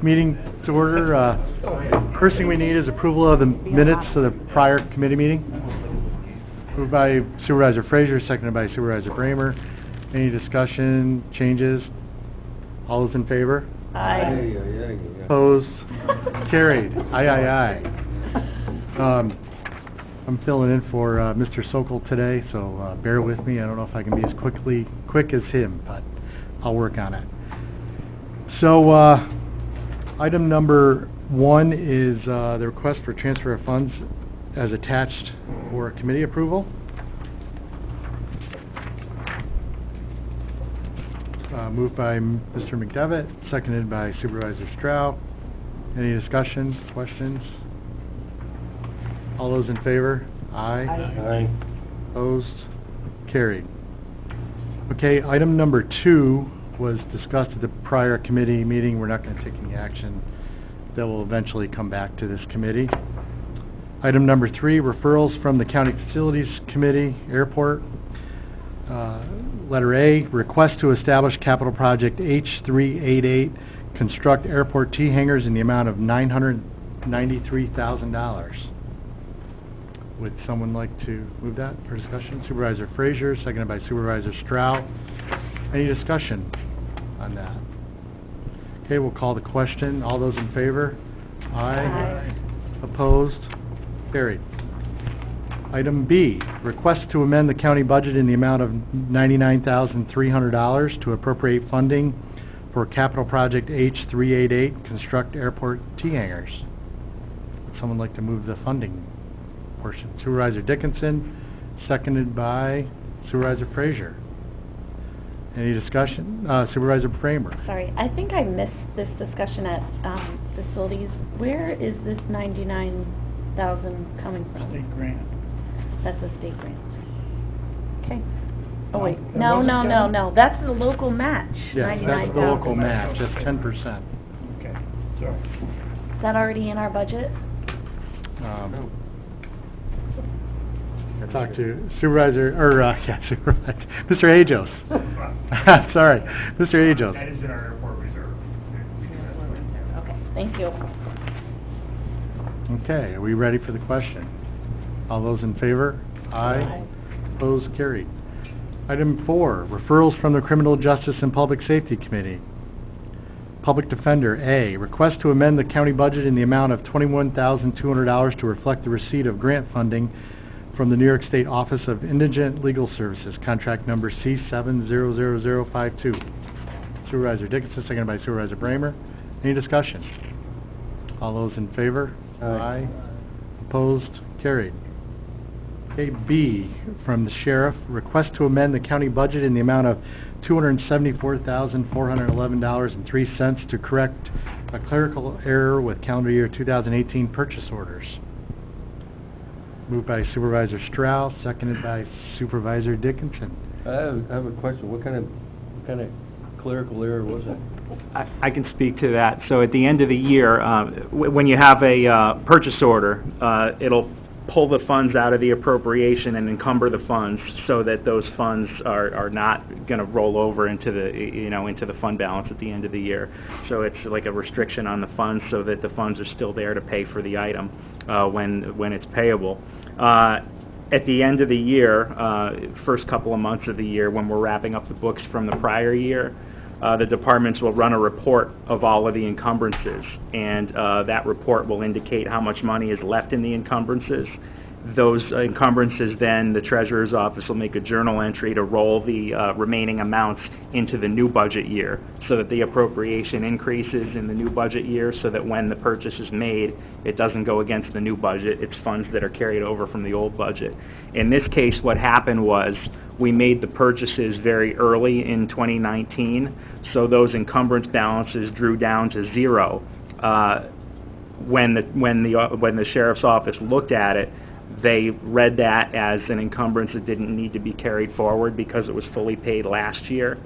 meeting to order. First thing we need is approval of the minutes of the prior committee meeting. Moved by Supervisor Frazier, seconded by Supervisor Bramer. Any discussion, changes? All those in favor? Aye. Opposed? Carried. Aye. I'm filling in for Mr. Sokol today, so bear with me. I don't know if I can be as quick as him, but I'll work on it. So, item number 1 is the request for transfer of funds as attached for committee approval. Moved by Mr. McDevitt, seconded by Supervisor Stroud. Any discussion, questions? All those in favor? Aye. Aye. Opposed? Carried. Okay, item number 2 was discussed at the prior committee meeting. We're not going to take any action. That will eventually come back to this committee. Item number 3, referrals from the County Facilities Committee, Airport. Letter A, request to establish capital project H388, construct airport T-hangars in the amount of $993,000. Would someone like to move that for discussion? Supervisor Frazier, seconded by Supervisor Stroud. Any discussion on that? Okay, we'll call the question. All those in favor? Aye. Opposed? Carried. Item B, request to amend the county budget in the amount of $99,300 to appropriate funding for capital project H388, construct airport T-hangars. Would someone like to move the funding portion? Supervisor Dickinson, seconded by Supervisor Frazier. Any discussion? Supervisor Bramer. Sorry, I think I missed this discussion at facilities. Where is this $99,000 coming from? State grant. That's a state grant. Okay. Oh wait, no. That's the local match. Yes, that's the local match. That's 10%. Okay, sorry. Is that already in our budget? I talked to Supervisor, Supervisor, Mr. Ajos. Sorry, Mr. Ajos. That is in our airport reserve. Okay, thank you. Okay, are we ready for the question? All those in favor? Aye. Opposed? Carried. Item 4, referrals from the Criminal Justice and Public Safety Committee. Public Defender, A, request to amend the county budget in the amount of $21,200 to reflect the receipt of grant funding from the New York State Office of Indigent Legal Services, contract number C700052. Supervisor Dickinson, seconded by Supervisor Bramer. Any discussion? All those in favor? Aye. Opposed? Carried. Okay, B, from the Sheriff, request to amend the county budget in the amount of $274,411.03 to correct a clerical error with calendar year 2018 purchase orders. Moved by Supervisor Strauss, seconded by Supervisor Dickinson. I have a question. What kind of clerical error was it? I can speak to that. So at the end of the year, when you have a purchase order, it'll pull the funds out of the appropriation and encumber the funds so that those funds are not going to roll over into the into the fund balance at the end of the year. So it's like a restriction on the funds so that the funds are still there to pay for the item when it's payable. At the end of the year, first couple of months of the year, when we're wrapping up the books from the prior year, the departments will run a report of all of the encumbrances, and that report will indicate how much money is left in the encumbrances. Those encumbrances, then the Treasurer's Office will make a journal entry to roll the remaining amounts into the new budget year so that the appropriation increases in the new budget year so that when the purchase is made, it doesn't go against the new budget. It's funds that are carried over from the old budget. In this case, what happened was we made the purchases very early in 2019, so those encumbrance balances drew down to zero. When the Sheriff's Office looked at it, they read that as an encumbrance that didn't need to be carried forward because it was fully paid last year.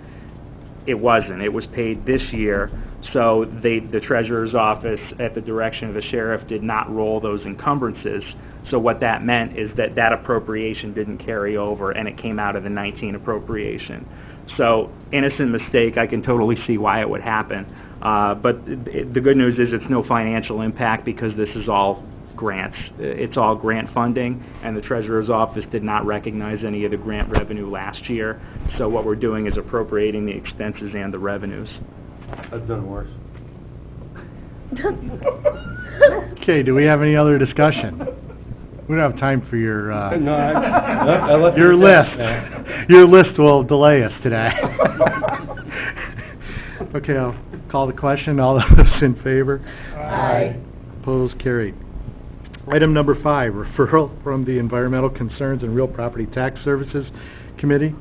It wasn't. It was paid this year, so the Treasurer's Office, at the direction of the Sheriff, did not roll those encumbrances. So what that meant is that that appropriation didn't carry over, and it came out of the 19 appropriation. So innocent mistake, I can totally see why it would happen. But the good news is it's no financial impact because this is all grants. It's all grant funding, and the Treasurer's Office did not recognize any of the grant revenue last year. So what we're doing is appropriating the expenses and the revenues. I've done worse. Okay, do we have any other discussion? We don't have time for your, No, I let your you- list. Yeah. Your list will delay us today. Okay, I'll call the question. All those in favor? Aye. Opposed, carried. Item number 5, referral from the Environmental Concerns and Real Property Tax Services Committee,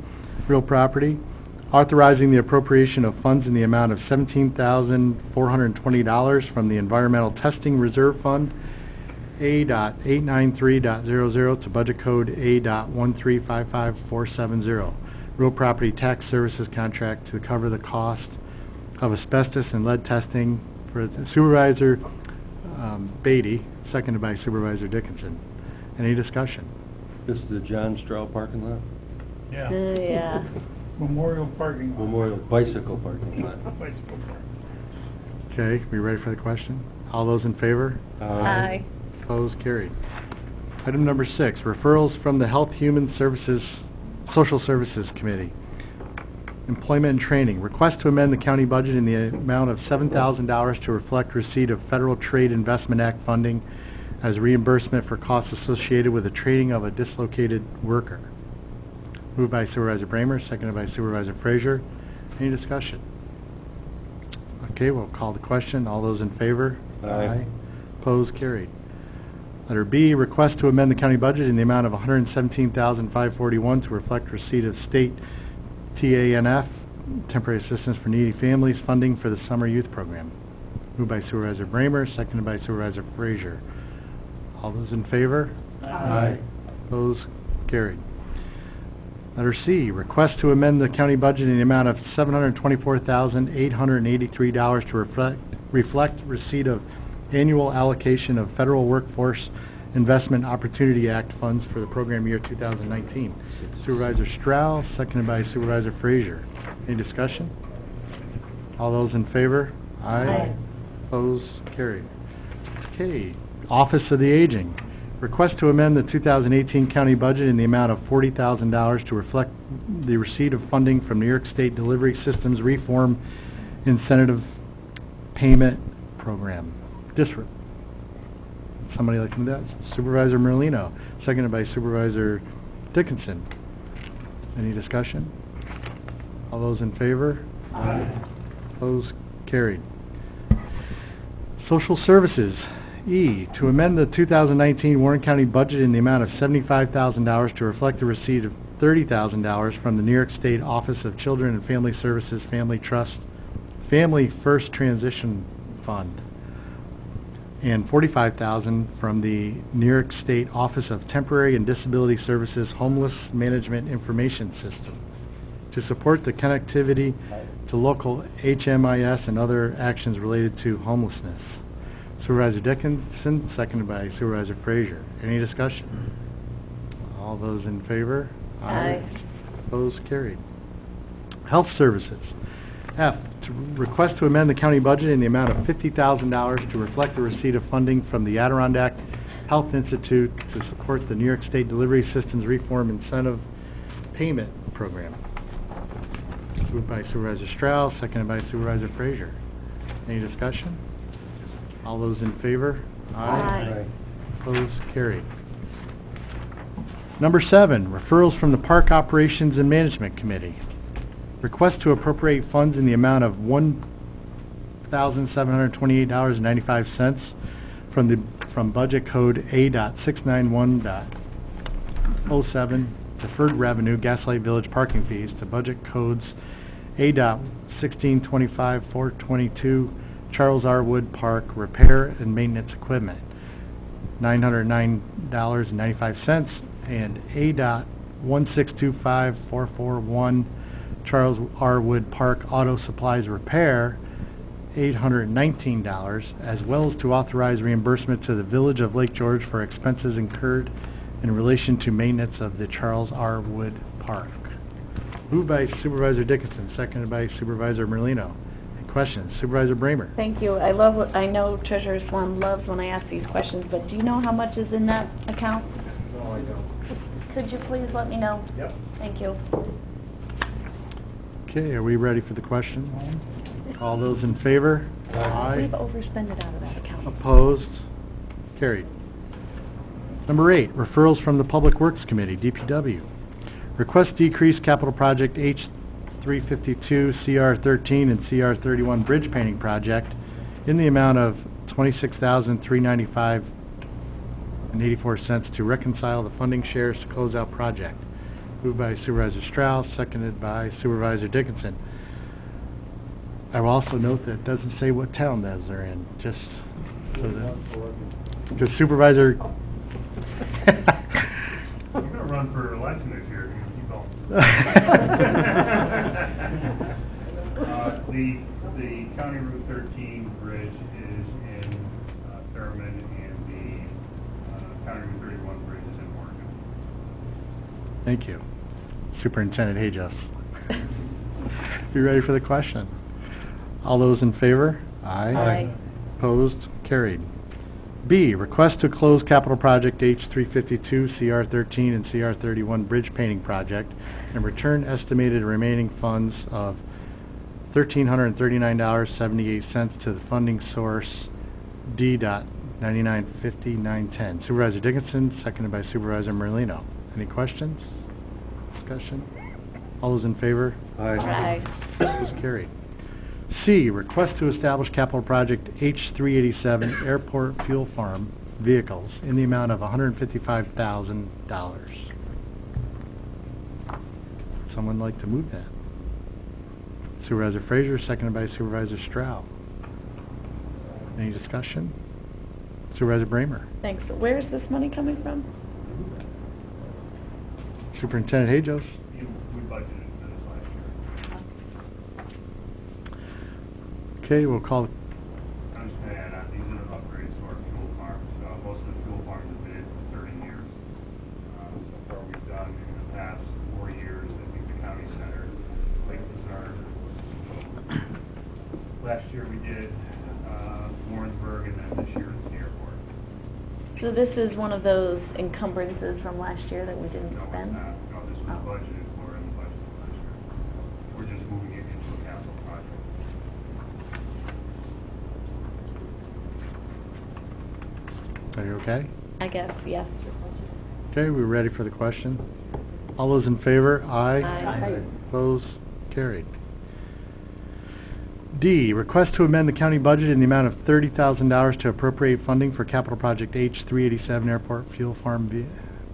Real Property, authorizing the appropriation of funds in the amount of $17,420 from the Environmental Testing Reserve Fund, A.893.00 to budget code A.1355470, Real Property Tax Services contract to cover the cost of asbestos and lead testing for Supervisor Beatty, seconded by Supervisor Dickinson. Any discussion? This is the John Stroud parking lot? Yeah. Memorial parking lot. Memorial Bicycle parking lot. Bicycle park. Okay, we ready for the question? All those in favor? Aye. Opposed, carried. Item number 6, referrals from the Health, Human Services, Social Services Committee. Employment and Training. Request to amend the county budget in the amount of $7,000 to reflect receipt of Federal Trade Investment Act funding as reimbursement for costs associated with the trading of a dislocated worker. Moved by Supervisor Bramer, seconded by Supervisor Frazier. Any discussion? Okay, we'll call the question. All those in favor? Aye. Opposed, carried. Letter B, request to amend the county budget in the amount of $117,541 to reflect receipt of state TANF, Temporary Assistance for Needy Families, funding for the Summer Youth Program. Moved by Supervisor Bramer, seconded by Supervisor Frazier. All those in favor? Aye. Opposed, carried. Letter C, request to amend the county budget in the amount of $724,883 to reflect receipt of annual allocation of Federal Workforce Investment Opportunity Act funds for the program year 2019. Supervisor Strauss, seconded by Supervisor Frazier. Any discussion? All those in favor? Aye. Opposed? Carried. Okay, Office of the Aging. Request to amend the 2018 county budget in the amount of $40,000 to reflect the receipt of funding from New York State Delivery Systems Reform Incentive Payment Program. Somebody like to do that? Supervisor Merlino, seconded by Supervisor Dickinson. Any discussion? All those in favor? Aye. Opposed? Carried. Social Services. E, to amend the 2019 Warren County budget in the amount of $75,000 to reflect the receipt of $30,000 from the New York State Office of Children and Family Services Family Trust Family First Transition Fund, and $45,000 from the New York State Office of Temporary and Disability Services Homeless Management Information System to support the connectivity to local HMIS and other actions related to homelessness. Supervisor Dickinson, seconded by Supervisor Frazier. Any discussion? All those in favor? Aye. Opposed? Carried. Health Services. F, to request to amend the county budget in the amount of $50,000 to reflect the receipt of funding from the Adirondack Health Institute to support the New York State Delivery Systems Reform Incentive Payment Program. Moved by Supervisor Strauss, seconded by Supervisor Frazier. Any discussion? All those in favor? Aye. Opposed? Carried. Number 7, referrals from the Park Operations and Management Committee. Request to appropriate funds in the amount of $1,728.95 from budget code A.691.07 deferred revenue Gaslight Village parking fees to budget codes A.1625.422 Charles R. Wood Park repair and maintenance equipment, $909.95, and A.1625.441 Charles R. Wood Park auto supplies repair, $819, as well as to authorize reimbursement to the Village of Lake George for expenses incurred in relation to maintenance of the Charles R. Wood Park. Moved by Supervisor Dickinson, seconded by Supervisor Merlino. Any questions? Supervisor Bramer? Thank you. I know Treasurer Swan loves when I ask these questions, but do you know how much is in that account? No, I don't. Could you please let me know? Yep. Thank you. Okay, are we ready for the question? All those in favor? We've overspent it out of that account. Opposed? Carried. Number 8, referrals from the Public Works Committee, DPW. Request decrease capital project H352, CR13, and CR31 bridge painting project in the amount of $26,395.84 to reconcile the funding shares to close out project. Moved by Supervisor Strauss, seconded by Supervisor Dickinson. I will also note that it doesn't say what town those are in, just so that... Because Supervisor... I'm gonna run for election this year, you keep going. The County Route 13 bridge is in Thurman, and the County Route 31 bridge is in Morgan. Thank you. Superintendent Hajos. You ready for the question? All those in favor? Aye. Opposed? Carried. B, request to close capital project H352, CR13, and CR31 bridge painting project and return estimated remaining funds of $1,339.78 to the funding source D.9950.910. Supervisor Dickinson, seconded by Supervisor Merlino. Any questions? Discussion? All those in favor? Aye. Opposed? Carried. C, request to establish capital project H387 Airport Fuel Farm vehicles in the amount of $155,000. Someone like to move that? Supervisor Frazier, seconded by Supervisor Stroud. Any discussion? Supervisor Bramer. Thanks. Where is this money coming from? Superintendent Hajos. We budgeted for this last year. Okay, we'll call... I'm just gonna add on, these are the upgrades to our fuel farms. Most of the fuel farms have been in for 30 years. So far we've done in the past 4 years, I think the county center, Lake Lizard. Last year we did Warrensburg, and then this year it's the airport. So this is one of those encumbrances from last year that we didn't No, spend? it's not. No, this was Oh. budgeted for in the budget last year. We're just moving it into a capital project. Are you okay? I guess, yes. Okay, we're ready for the question. All those in favor? Aye. Aye. Opposed? Carried. D, request to amend the county budget in the amount of $30,000 to appropriate funding for capital project H387 Airport Fuel Farm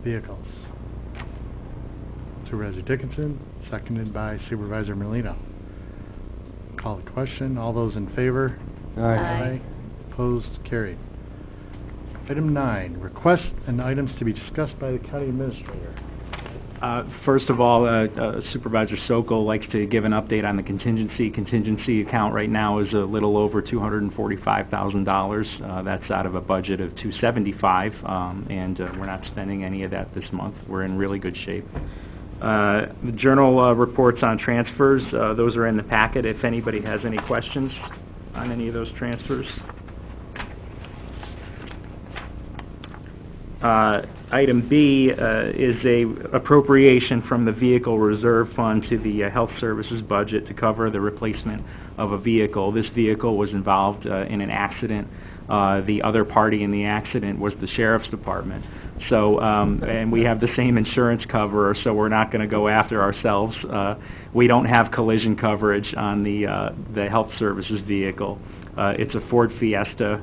vehicles. Supervisor Dickinson, seconded by Supervisor Merlino. Call the question. All those in favor? Aye. Opposed? Carried. Item 9, requests and items to be discussed by the county administrator. First of all, Supervisor Sokol likes to give an update on the contingency. Contingency account right now is a little over $245,000. That's out of a budget of $275,000, and we're not spending any of that this month. We're in really good shape. The journal reports on transfers, those are in the packet if anybody has any questions on any of those transfers. Item B is a appropriation from the Vehicle Reserve Fund to the Health Services budget to cover the replacement of a vehicle. This vehicle was involved in an accident. The other party in the accident was the Sheriff's Department. So, and we have the same insurance cover, so we're not going to go after ourselves. We don't have collision coverage on the Health Services vehicle. It's a Ford Fiesta.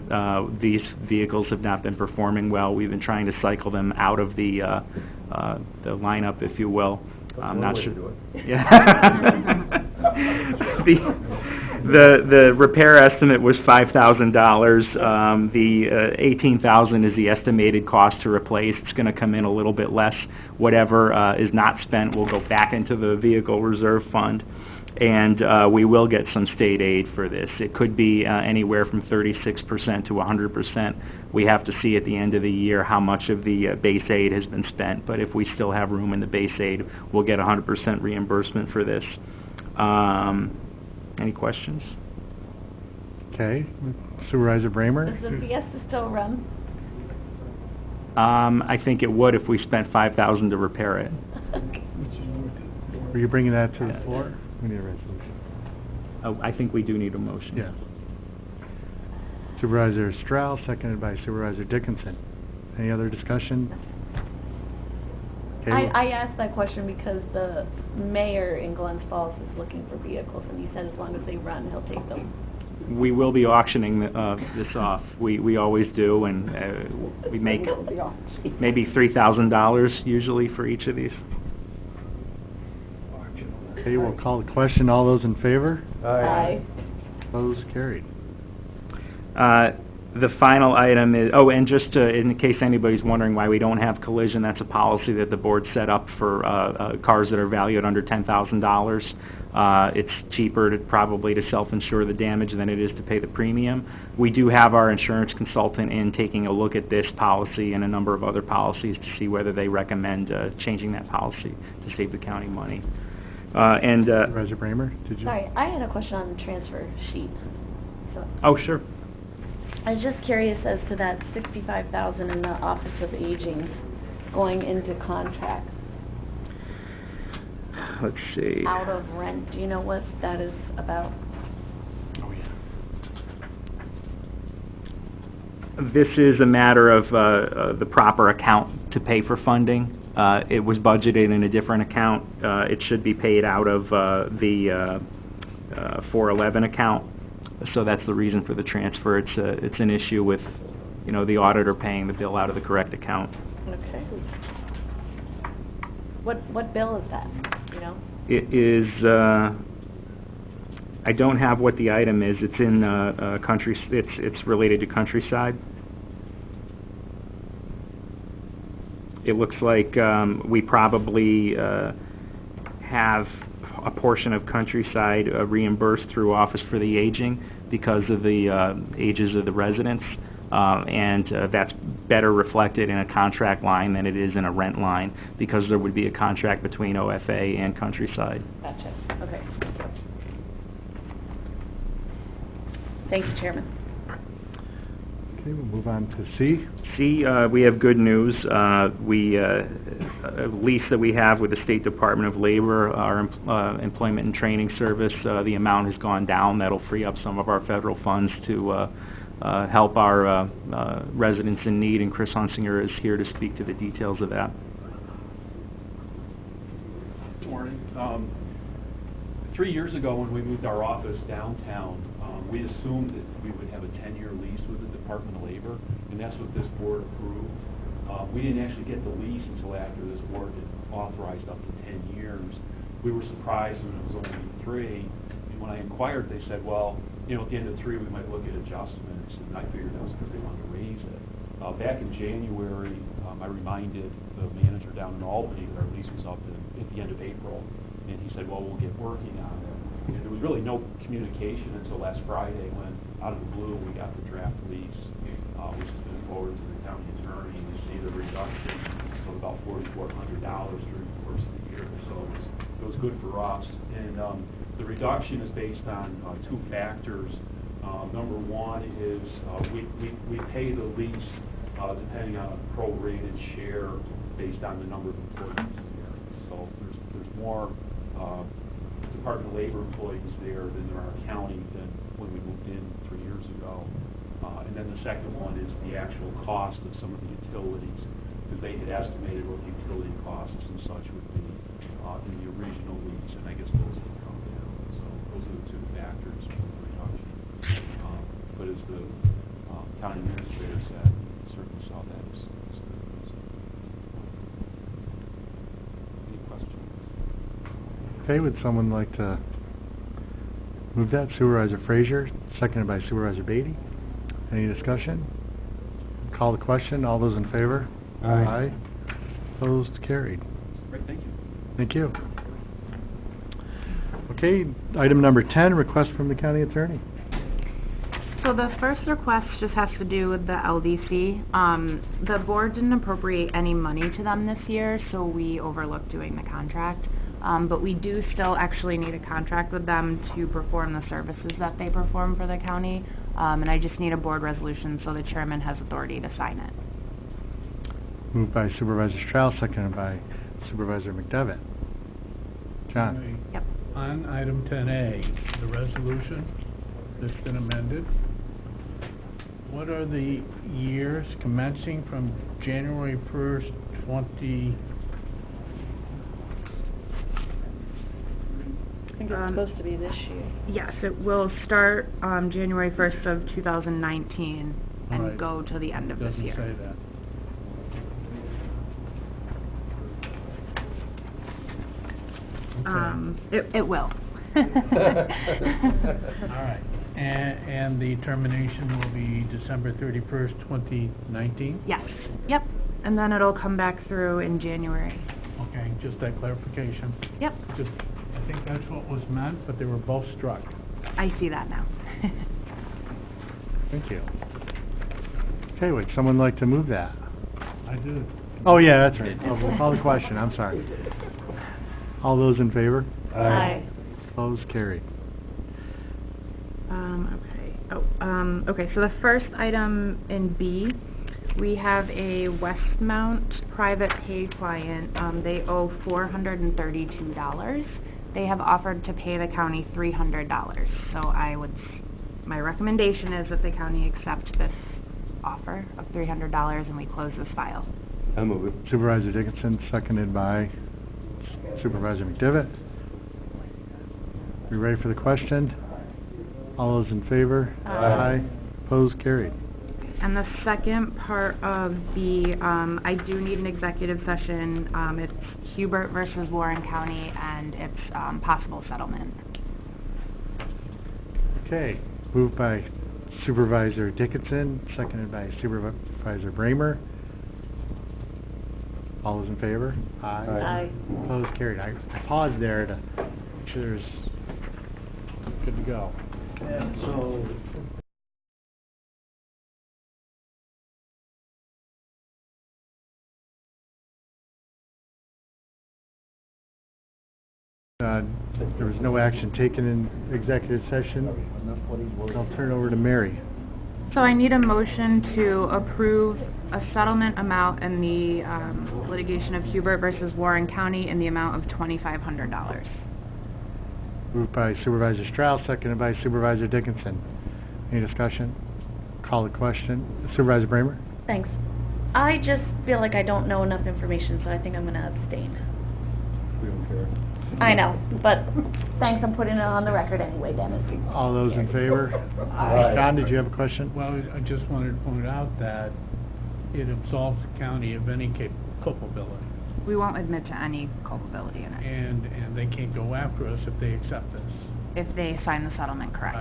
These vehicles have not been performing well. We've been trying to cycle them out of the lineup, if you will. I'm not sure. Yeah. The repair estimate was $5,000. The $18,000 is the estimated cost to replace. It's going to come in a little bit less. Whatever is not spent will go back into the Vehicle Reserve Fund. And we will get some state aid for this. It could be anywhere from 36% to 100%. We have to see at the end of the year how much of the base aid has been spent, but if we still have room in the base aid, we'll get 100% reimbursement for this. Any questions? Okay, Supervisor Bramer? Does the Fiesta still run? I think it would if we spent $5,000 to repair it. Are you bringing that to the floor? We need a resolution. Oh, I think we do need a motion. Yes. Supervisor Strauss, seconded by Supervisor Dickinson. Any other discussion? Okay. I asked that question because the mayor in Glens Falls is looking for vehicles, and he said as long as they run, he'll take them. We will be auctioning this off. We always do, and we make maybe $3,000 usually for each of these. Okay, we'll call the question. All those in favor? Aye. Opposed? Carried. The final item is, oh, and just in case anybody's wondering why we don't have collision, that's a policy that the board set up for cars that are valued under $10,000. It's cheaper probably to self-insure the damage than it is to pay the premium. We do have our insurance consultant in taking a look at this policy and a number of other policies to see whether they recommend changing that policy to save the county money. Supervisor Bramer, did you? Sorry, I had a question on the transfer sheet. So Oh, sure. I was just curious as to that $65,000 in the Office of Aging going into contracts Let's see. out of rent. Do you know what that is about? Oh, yeah. This is a matter of the proper account to pay for funding. It was budgeted in a different account. It should be paid out of the 411 account. So that's the reason for the transfer. It's an issue with, the auditor paying the bill out of the correct account. Okay. What bill is that, you know? It is, I don't have what the item is. It's in it's related to Countryside. It looks like we probably have a portion of Countryside reimbursed through Office for the Aging because of the ages of the residents, and that's better reflected in a contract line than it is in a rent line because there would be a contract between OFA and Countryside. Gotcha. Okay. Thank you, Chairman. Okay, we'll move on to C. C, we have good news. A lease that we have with the State Department of Labor, our Employment and Training Service, the amount has gone down. That'll free up some of our federal funds to help our residents in need, and Chris Hunsinger is here to speak to the details of that. Good morning. 3 years ago, when we moved our office downtown, we assumed that we would have a 10-year lease with the Department of Labor, and that's what this board approved. We didn't actually get the lease until after this board had authorized up to 10 years. We were surprised when it was only 3, and when I inquired, they said, well, at the end of 3, we might look at adjustments, and I figured that was because they wanted to raise it. Back in January, I reminded the manager down in Albany that our lease was up at the end of April, and he said, well, we'll get working on it. And there was really no communication until last Friday when, out of the blue, we got the draft lease, which has been forwarded to the county attorney, and you see the reduction of about $4,400 during the course of the year. So it was good for us. And the reduction is based on 2 factors. Number one is we pay the lease depending on a prorated share based on the number of employees there. So there's more Department of Labor employees there than there are county than when we moved in 3 years ago. And then the second one is the actual cost of some of the utilities, because they had estimated what the utility costs and such would be in the original lease, and I guess those have come down. So those are the 2 factors for the reduction. But as the county administrator said, we certainly saw that as good news. Any questions? Okay, would someone like to move that? Supervisor Frazier, seconded by Supervisor Beatty. Any discussion? Call the question. All those in favor? Aye. Opposed? Carried. Great, thank you. Thank you. Okay, item number 10, request from the county attorney. So the first request just has to do with the LDC. The board didn't appropriate any money to them this year, so we overlooked doing the contract. but we do still actually need a contract with them to perform the services that they perform for the county, and I just need a board resolution so the chairman has authority to sign it. Moved by Supervisor Strauss, seconded by Supervisor McDevitt. John? Yep. On item 10A, the resolution that's been amended, what are the years commencing from January 1st, 20... I think it's supposed to be this year. Yes, it will start January 1st of 2019 and Right. go to the end of this year. Doesn't say that. It will. All right. And the termination will be December 31st, 2019? Yes, yep, and then it'll come back through in January. Okay, just that clarification. Yep, Just, I think that's what was meant, but they were both struck. I see that now. Thank you. Okay, would someone like to move that? I do. Oh, yeah, that's right. Oh, we'll call the question, I'm sorry. All those in favor? Aye. Opposed, carried. Okay, so the first item in B, we have a Westmount private pay client. They owe $432. They have offered to pay the county $300. So my recommendation is that the county accept this offer of $300 and we close this file. I move it. Supervisor Dickinson, seconded by Supervisor McDevitt. We ready for the question? All those in favor? Aye. Opposed, carried. And the second part of the, I do need an executive session. It's Hubert versus Warren County, and it's possible settlement. Okay, moved by Supervisor Dickinson, seconded by Supervisor Bramer. All those in favor? Aye. Opposed, carried. I paused there to make sure there's good to go. So, There was no action taken in executive session. I'll turn it over to Mary. So I need a motion to approve a settlement amount in the litigation of Hubert versus Warren County in the amount of $2,500. Moved by Supervisor Strauss, seconded by Supervisor Dickinson. Any discussion? Call the question. Supervisor Bramer? Thanks. I just feel like I don't know enough information, so I think I'm going to abstain. we don't care. I know, but thanks, I'm putting it on the record anyway, Dennis. All those in favor? Aye. John, did you have a question? Well, I just wanted to point out that it absolves the county of any culpability, We won't admit to any culpability in it and they can't go after us if they accept this. if they sign the settlement correct.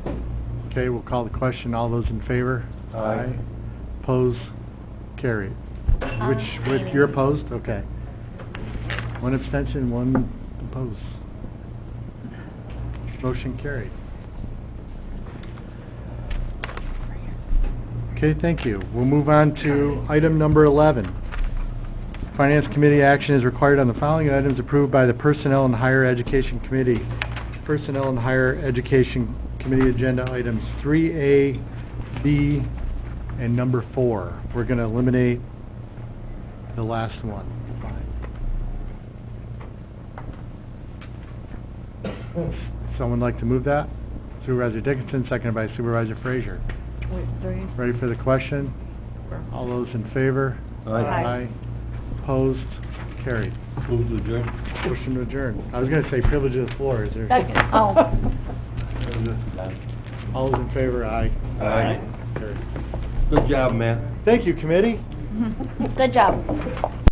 Right. Okay, we'll call the question. All those in favor? Aye. Opposed? Carried. Which, you're opposed? Okay. One abstention, one opposed. Motion carried. Okay, thank you. We'll move on to item number 11. Finance Committee action is required on the following items approved by the Personnel and Higher Education Committee. Personnel and Higher Education Committee agenda items 3A, B, and number 4. We're going to eliminate the last one. Someone like to move that? Supervisor Dickinson, seconded by Supervisor Frazier. Wait, three? Ready for the question? All those in favor? Aye. Opposed? Carried. Move to adjourn. Motion to adjourn. I was going to say privilege of the floor. Is there? Second. Oh. All those in favor? Aye. Aye. Carried. Good job, man. Thank you, committee. Good job.